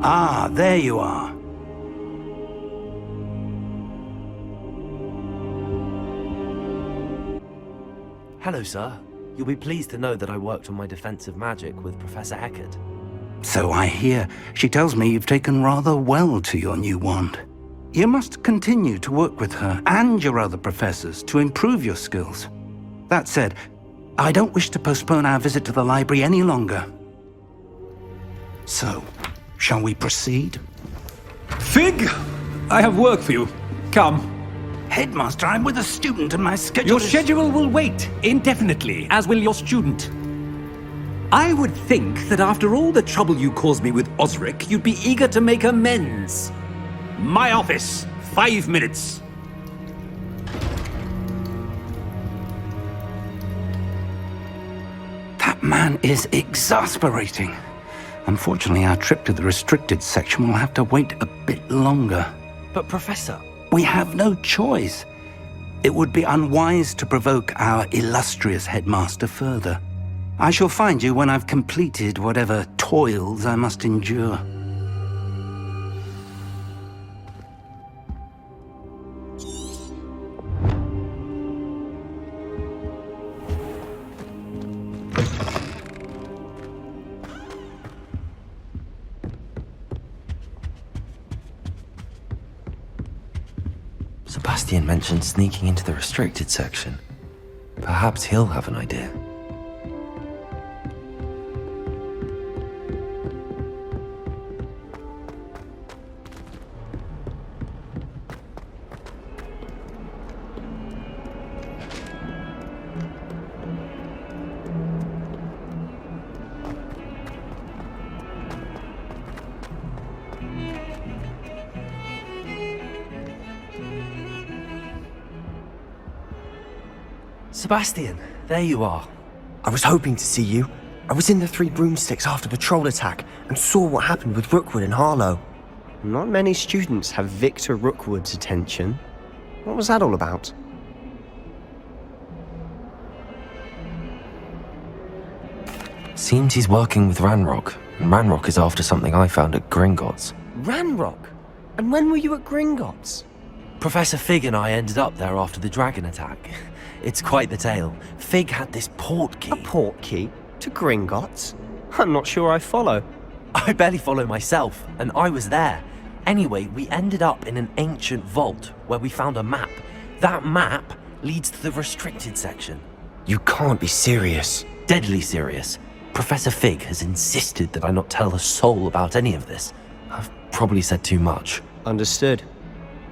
Ah, there you are. Hello, sir. You'll be pleased to know that I worked on my defensive magic with Professor Eckert. So I hear. She tells me you've taken rather well to your new wand. You must continue to work with her and your other professors to improve your skills. That said, I don't wish to postpone our visit to the library any longer. So, shall we proceed? Fig! I have work for you. Come. Headmaster, I'm with a student and my schedule Your is... schedule will wait indefinitely, as will your student. I would think that after all the trouble you caused me with Osric, you'd be eager to make amends. My office, 5 minutes. That man is exasperating. Unfortunately, our trip to the restricted section will have to wait a bit longer. But Professor... We have no choice. It would be unwise to provoke our illustrious headmaster further. I shall find you when I've completed whatever toils I must endure. Sebastian mentioned sneaking into the restricted section. Perhaps he'll have an idea. Sebastian, there you are. I was hoping to see you. I was in the Three Broomsticks after the troll attack and saw what happened with Rookwood and Harlow. Not many students have Victor Rookwood's attention. What was that all about? Seems he's working with Ranrock, and Ranrock is after something I found at Gringotts. Ranrock? And when were you at Gringotts? Professor Fig and I ended up there after the dragon attack. It's quite the tale. Fig had this port key. A port key? To Gringotts? I'm not sure I follow. I barely follow myself, and I was there. Anyway, we ended up in an ancient vault where we found a map. That map leads to the restricted section. You can't be serious. Deadly serious. Professor Fig has insisted that I not tell a soul about any of this. I've probably said too much. Understood.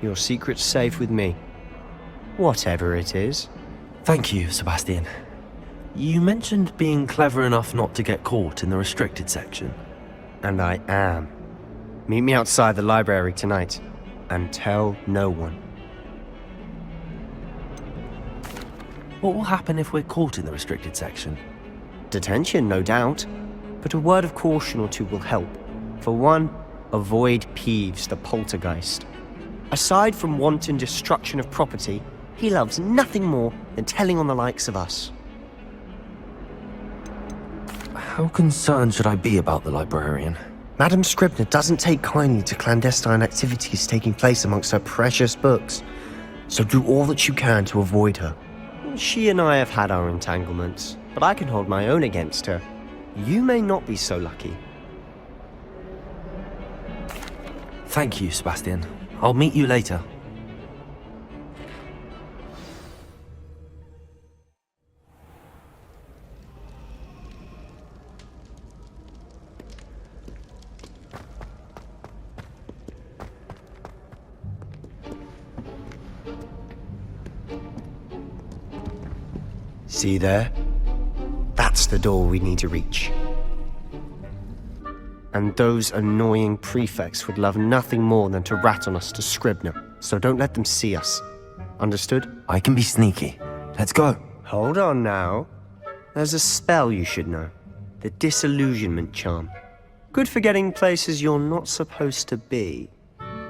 Your secret's safe with me. Whatever it is. Thank you, Sebastian. You mentioned being clever enough not to get caught in the restricted section. And I am. Meet me outside the library tonight. And tell no one. What will happen if we're caught in the restricted section? Detention, no doubt. But a word of caution or two will help. For one, avoid Peeves, the poltergeist. Aside from wanton destruction of property, he loves nothing more than telling on the likes of us. How concerned should I be about the librarian? Madame Scribner doesn't take kindly to clandestine activities taking place amongst her precious books, so do all that you can to avoid her. She and I have had our entanglements, but I can hold my own against her. You may not be so lucky. Thank you, Sebastian. I'll meet you later. See there? That's the door we need to reach. And those annoying prefects would love nothing more than to rat on us to Scribner, so don't let them see us. Understood? I can be sneaky. Let's go. Hold on now. There's a spell you should know. The Disillusionment Charm. Good for getting places you're not supposed to be.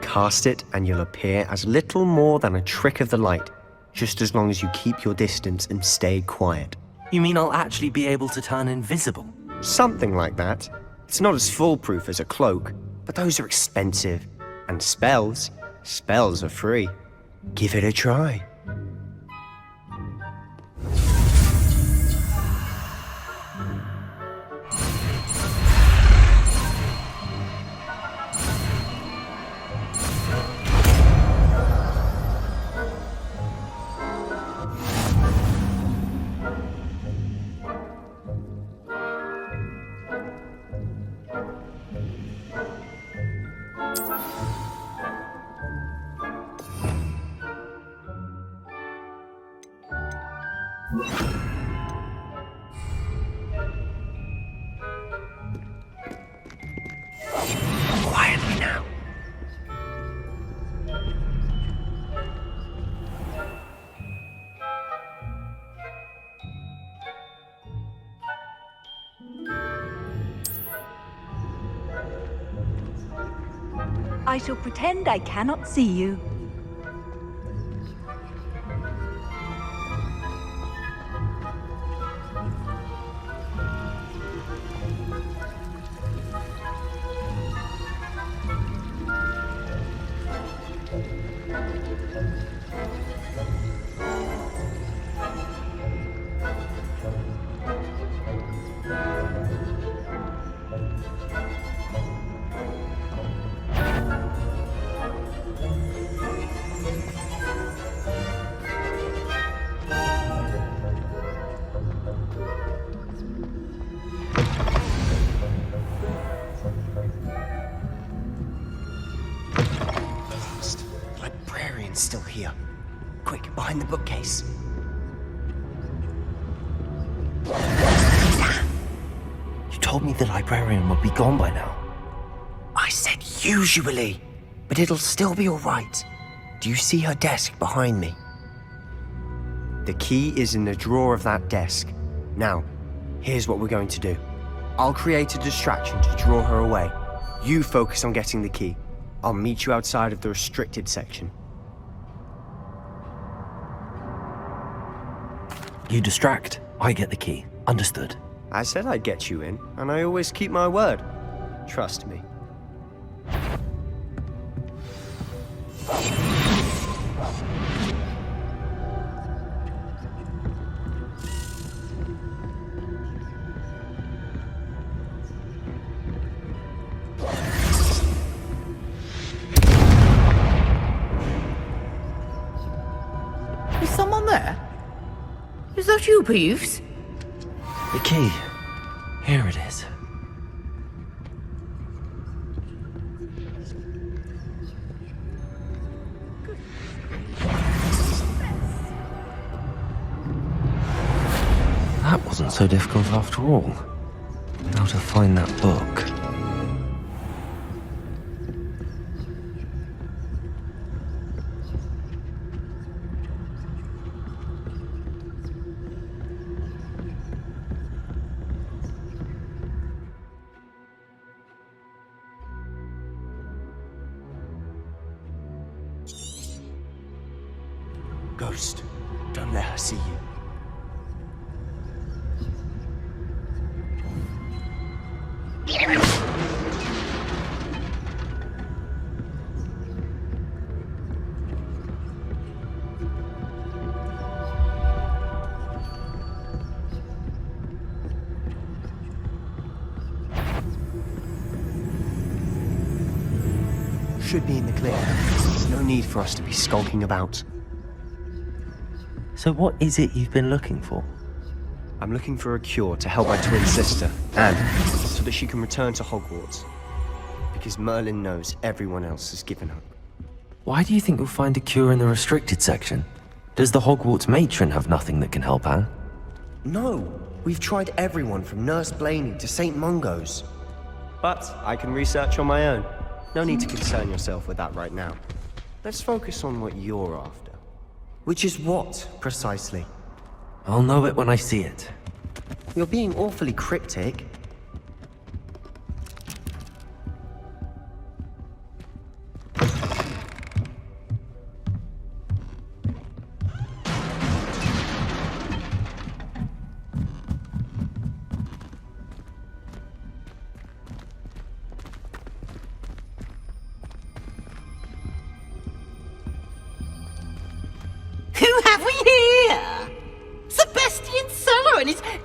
Cast it and you'll appear as little more than a trick of the light, just as long as you keep your distance and stay quiet. You mean I'll actually be able to turn invisible? Something like that. It's not as foolproof as a cloak, but those are expensive. And spells are free. Give it a try. Quietly now. I shall pretend I cannot see you. Still here. Quick, behind the bookcase. You told me the librarian would be gone by now. I said usually, but it'll still be all right. Do you see her desk behind me? The key is in the drawer of that desk. Now, here's what we're going to do. I'll create a distraction to draw her away. You focus on getting the key. I'll meet you outside of the restricted section. You distract, I get the key. Understood. I said I'd get you in, and I always keep my word. Trust me. Is someone there? Is that you, Peeves? The key. Here it is. That wasn't so difficult after all. Now to find that book. Ghost, don't let her see you. Should be in the clear. No need for us to be skulking about. So what is it you've been looking for? I'm looking for a cure to help my twin sister, Anne, so that she can return to Hogwarts. Because Merlin knows everyone else has given up. Why do you think you'll find a cure in the restricted section? Does the Hogwarts matron have nothing that can help Anne? No, we've tried everyone from Nurse Blaney to St. Mungo's. But I can research on my own. No need to concern yourself with that right now. Let's focus on what you're after. Which is what, precisely? I'll know it when I see it. You're being awfully cryptic.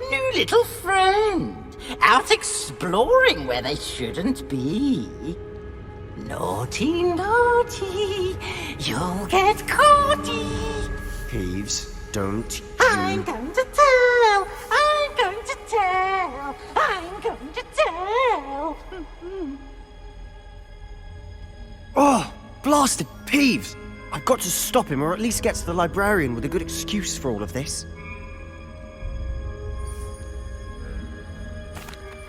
new little friend. Out exploring where they shouldn't be. Naughty, naughty, you'll get caughty. Peeves, don't you... I'm going to tell. I'm going to tell. I'm going to tell. Oh, blasted Peeves! I've got to stop him, or at least get to the librarian with a good excuse for all of this.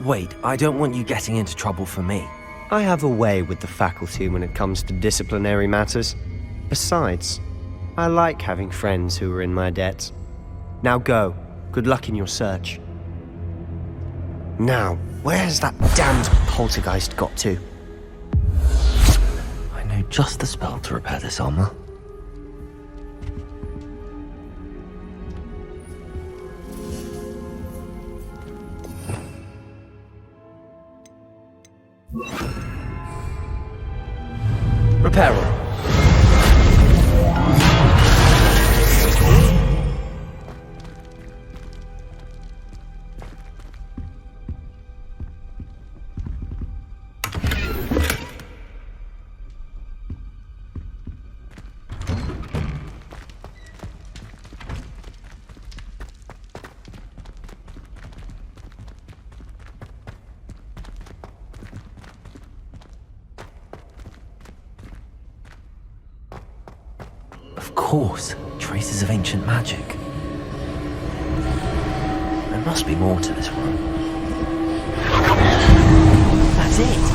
Wait, I don't want you getting into trouble for me. I have a way with the faculty when it comes to disciplinary matters. Besides, I like having friends who are in my debt. Now go. Good luck in your search. Now, where's that damned poltergeist got to? I know just the spell to repair this armor. Repairer. Of course, traces of ancient magic. There must be more to this room. That's it!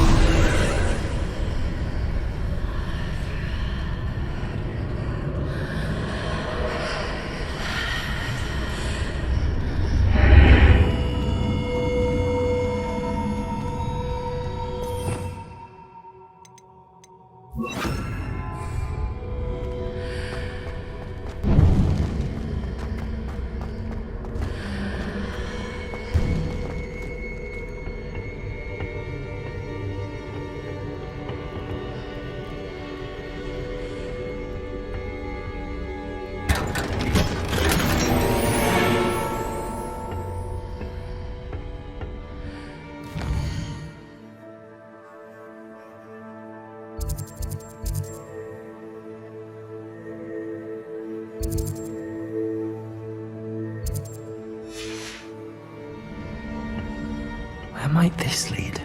Where might this lead?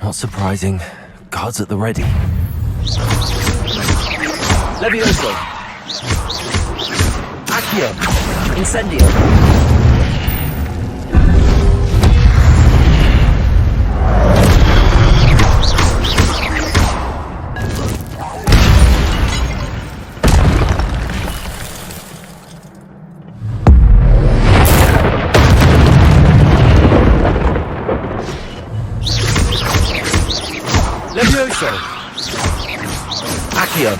Not surprising. Guards at the ready. Levioso! Accio! Incendio! Levioso! Accio!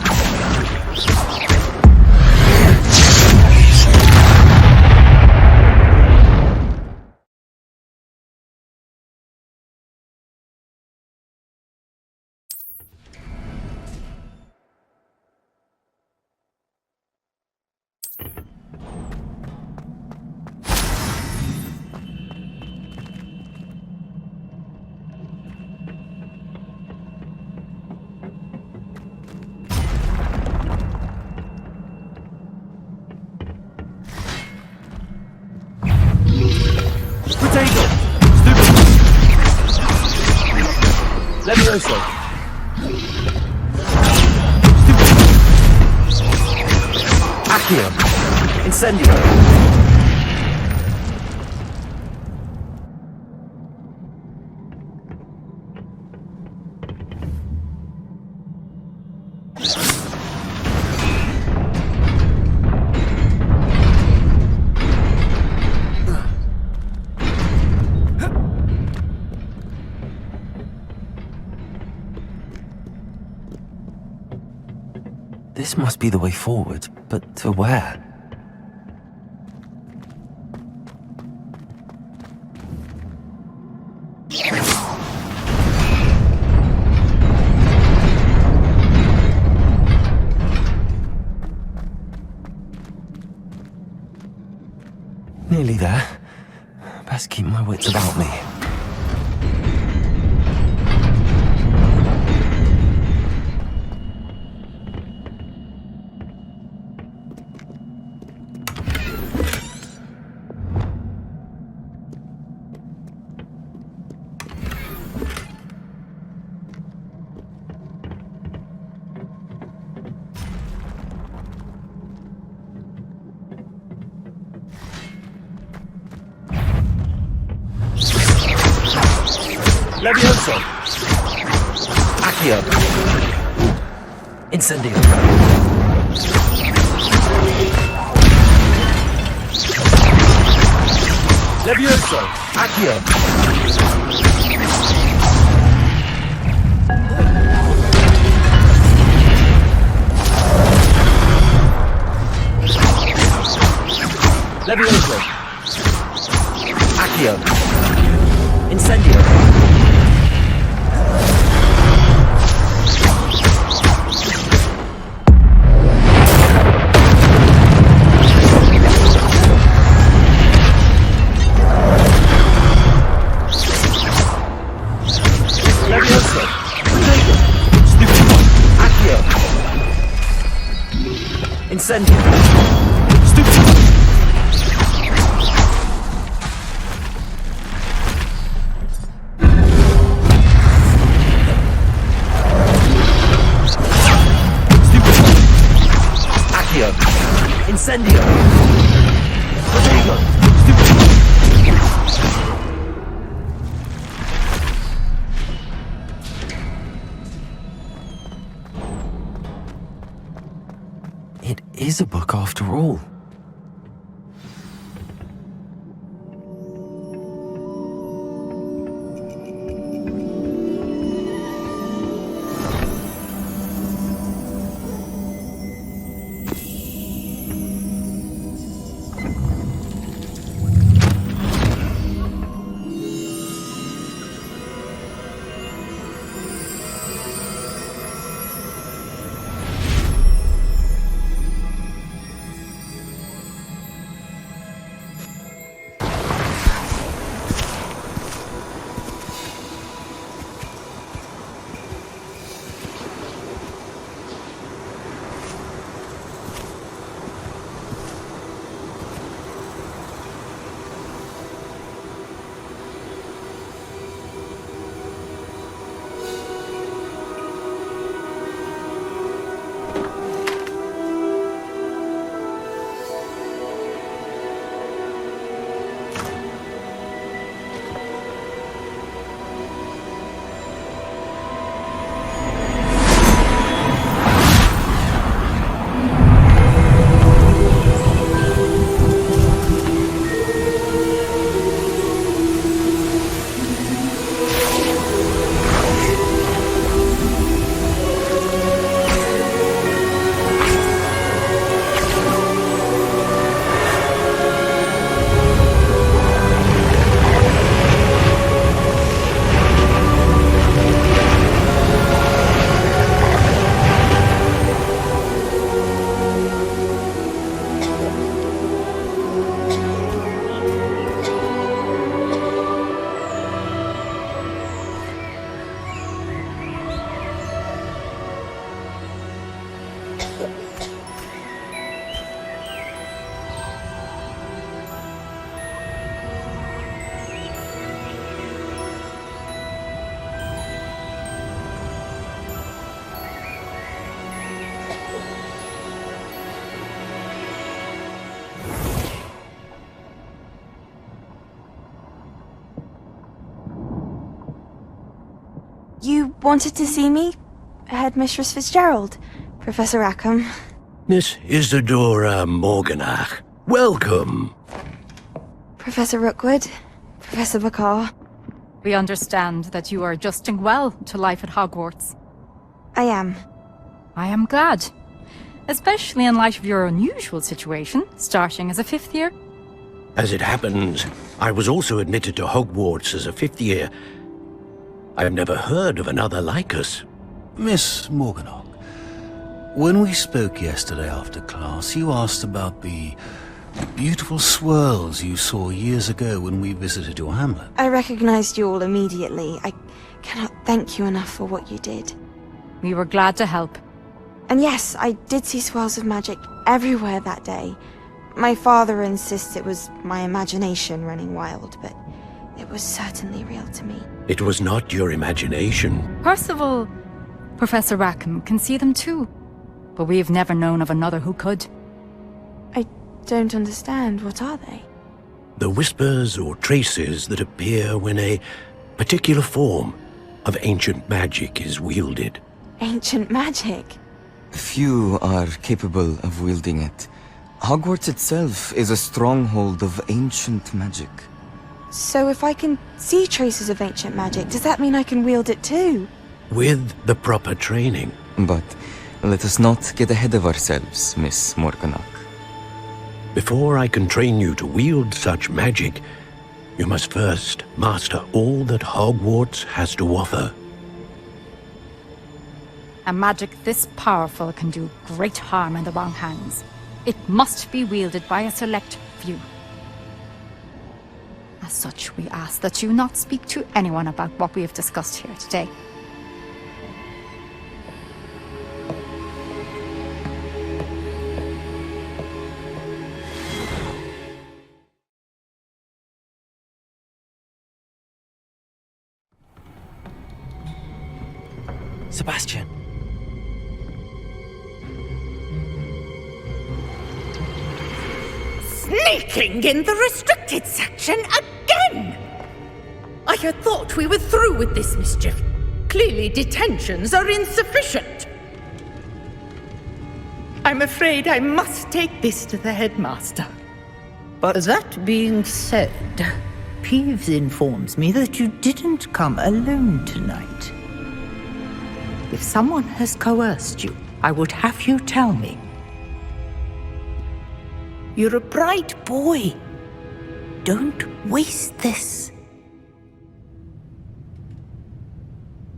Levioso! Accio! Incendio! This must be the way forward, but to where? Nearly there. Best keep my wits about me. Levioso! Accio! Incendio! Levioso! Accio! Levioso! Accio! Incendio! Levioso! Accio! Incendio! Accio! Incendio! Protego! It is a book after all. You wanted to see me? Headmistress Fitzgerald? Professor Rackham? Miss Isadora Morganach, welcome. Professor Rookwood? Professor Bakar? We understand that you are adjusting well to life at Hogwarts. I am. I am glad. Especially in light of your unusual situation, starting as a 5th year. As it happens, I was also admitted to Hogwarts as a 5th year. I've never heard of another like us. Miss Morganach, when we spoke yesterday after class, you asked about the beautiful swirls you saw years ago when we visited your hamlet. I recognized you all immediately. I cannot thank you enough for what you did. We were glad to help. And yes, I did see swirls of magic everywhere that day. My father insists it was my imagination running wild, but it was certainly real to me. It was not your imagination. Percival, Professor Rackham can see them too. But we've never known of another who could. I don't understand. What are they? The whispers or traces that appear when a particular form of ancient magic is wielded. Ancient magic? Few are capable of wielding it. Hogwarts itself is a stronghold of ancient magic. So if I can see traces of ancient magic, does that mean I can wield it too? With the proper training. But let us not get ahead of ourselves, Miss Morganach. Before I can train you to wield such magic, you must first master all that Hogwarts has to offer. A magic this powerful can do great harm in the wrong hands. It must be wielded by a select few. As such, we ask that you not speak to anyone about what we have discussed here today. Sebastian. Sneaking in the restricted section again! I had thought we were through with this mischief. Clearly detentions are insufficient. I'm afraid I must take this to the headmaster. But that being said, Peeves informs me that you didn't come alone tonight. If someone has coerced you, I would have you tell me. You're a bright boy. Don't waste this.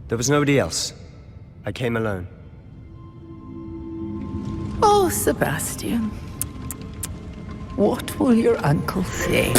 there was nobody else. I came alone. Oh, Sebastian. What will your uncle say?